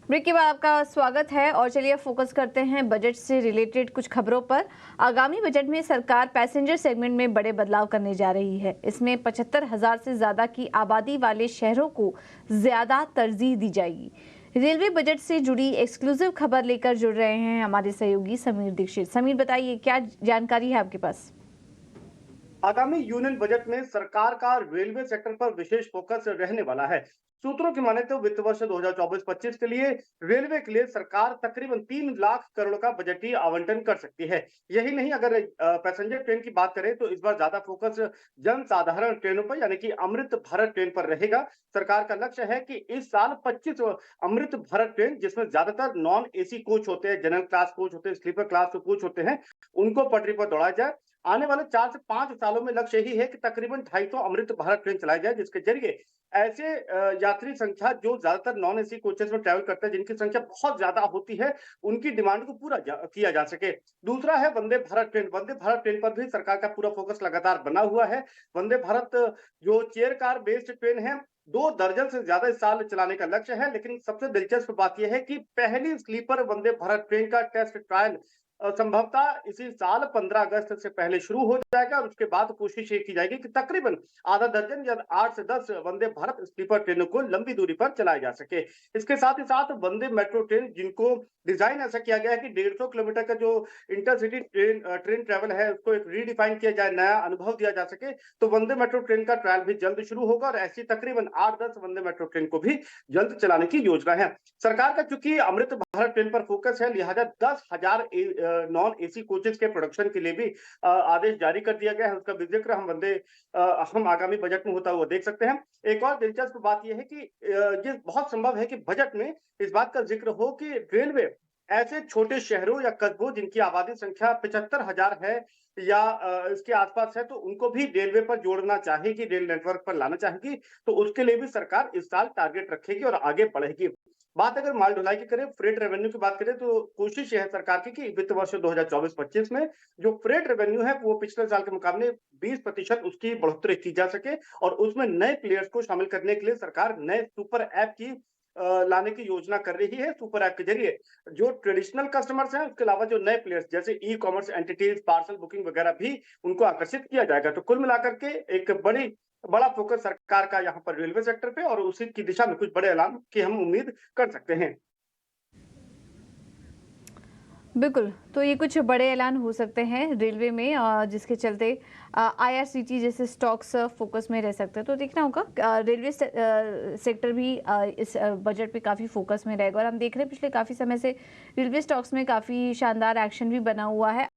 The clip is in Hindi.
ब्रेक के बाद आपका स्वागत है और चलिए फोकस करते हैं बजट से रिलेटेड कुछ खबरों पर। आगामी बजट में सरकार पैसेंजर सेगमेंट में बड़े बदलाव करने जा रही है। इसमें 75,000 से ज्यादा की आबादी वाले शहरों को ज्यादा तरजीह दी जाएगी। रेलवे बजट से जुड़ी एक्सक्लूसिव खबर लेकर जुड़ रहे हैं हमारे सहयोगी समीर दीक्षित। समीर, बताइए क्या जानकारी है आपके पास? आगामी यूनियन बजट में सरकार का रेलवे सेक्टर पर विशेष फोकस रहने वाला है। सूत्रों की माने तो वित्त वर्ष 2024-25 के लिए रेलवे के लिए सरकार तकरीबन 3 लाख करोड़ का बजटीय आवंटन कर सकती है। यही नहीं, अगर पैसेंजर ट्रेन की बात करें तो इस बार ज्यादा फोकस जनसाधारण ट्रेनों पर यानी कि अमृत भारत ट्रेन पर रहेगा। सरकार का लक्ष्य है कि इस साल 25 अमृत भारत ट्रेन, जिसमें ज्यादातर नॉन एसी कोच होते हैं, जनरल क्लास कोच होते हैं, स्लीपर क्लास कोच होते हैं, उनको पटरी पर दौड़ाया जाए। आने वाले 4 से 5 सालों में लक्ष्य यही है कि तकरीबन 250 अमृत भारत ट्रेन चलाई जाए, जिसके जरिए ऐसे यात्री संख्या जो ज्यादातर नॉन एसी कोचेस में ट्रैवल करते हैं, जिनकी संख्या बहुत ज्यादा होती है, उनकी डिमांड को किया जा सके। दूसरा है वंदे भारत ट्रेन। वंदे भारत ट्रेन पर भी सरकार का पूरा फोकस लगातार बना हुआ है। वंदे भारत जो चेयर कार बेस्ड ट्रेन है, 2 दर्जन से ज्यादा इस साल चलाने का लक्ष्य है। लेकिन सबसे दिलचस्प बात यह है कि पहली स्लीपर वंदे भारत ट्रेन का टेस्ट ट्रायल संभवतः इसी साल 15 अगस्त से पहले शुरू हो जाएगा और उसके बाद कोशिश ये की जाएगी कि तकरीबन आधा दर्जन या 8 से 10 वंदे भारत स्लीपर ट्रेनों को लंबी दूरी पर चलाया जा सके। इसके साथ ही साथ वंदे मेट्रो ट्रेन, जिनको डिजाइन ऐसा किया गया है कि 150 किलोमीटर का जो इंटरसिटी ट्रेन ट्रेवल है, उसको एक रीडिफाइन किया जाए, नया अनुभव दिया जा सके, तो वंदे मेट्रो ट्रेन का ट्रायल भी जल्द शुरू होगा और ऐसी तकरीबन 8-10 वंदे मेट्रो ट्रेन को भी जल्द चलाने की योजना है। सरकार का चूंकि अमृत भारत ट्रेन पर फोकस है, लिहाजा 10,000 नॉन एसी कोचेस के प्रोडक्शन के लिए भी आदेश जारी कर दिया गया है। उसका भी जिक्र हम आगामी बजट में होता हुआ देख सकते हैं। एक और दिलचस्प बात यह है कि ये बहुत संभव है कि बजट में इस बात का जिक्र हो कि रेलवे ऐसे छोटे शहरों या कस्बों जिनकी आबादी संख्या 75,000 है या इसके आसपास है, तो उनको भी रेलवे पर जोड़ना चाहेगी, रेल नेटवर्क पर लाना चाहेगी। तो उसके लिए भी सरकार इस साल टारगेट रखेगी और आगे बढ़ेगी। बात अगर माल ढुलाई की करें, फ्रेट रेवेन्यू की बात करें, तो कोशिश यह है सरकार की कि वित्त वर्ष 2024-25 में जो फ्रेट रेवेन्यू है वो पिछले साल के मुकाबले 20% उसकी बढ़ोतरी की जा सके और उसमें नए प्लेयर्स को शामिल करने के लिए सरकार नए सुपर ऐप की लाने की योजना कर रही है। सुपर ऐप के जरिए जो ट्रेडिशनल कस्टमर्स हैं, उसके अलावा जो नए प्लेयर्स जैसे e commerce entities, parcel booking वगैरह भी उनको आकर्षित किया जाएगा। तो कुल मिलाकर के एक बड़ा फोकस सरकार का यहाँ पर रेलवे सेक्टर पे और उसी की दिशा में कुछ बड़े ऐलान की हम उम्मीद कर सकते हैं। बिल्कुल, तो ये कुछ बड़े ऐलान हो सकते हैं रेलवे में, जिसके चलते आईआरसीटी जैसे स्टॉक्स फोकस में रह सकते हैं। तो देखना होगा, रेलवे सेक्टर भी इस बजट पे काफ़ी फोकस में रहेगा और हम देख रहे हैं पिछले काफ़ी समय से रेलवे स्टॉक्स में काफ़ी शानदार एक्शन भी बना हुआ है।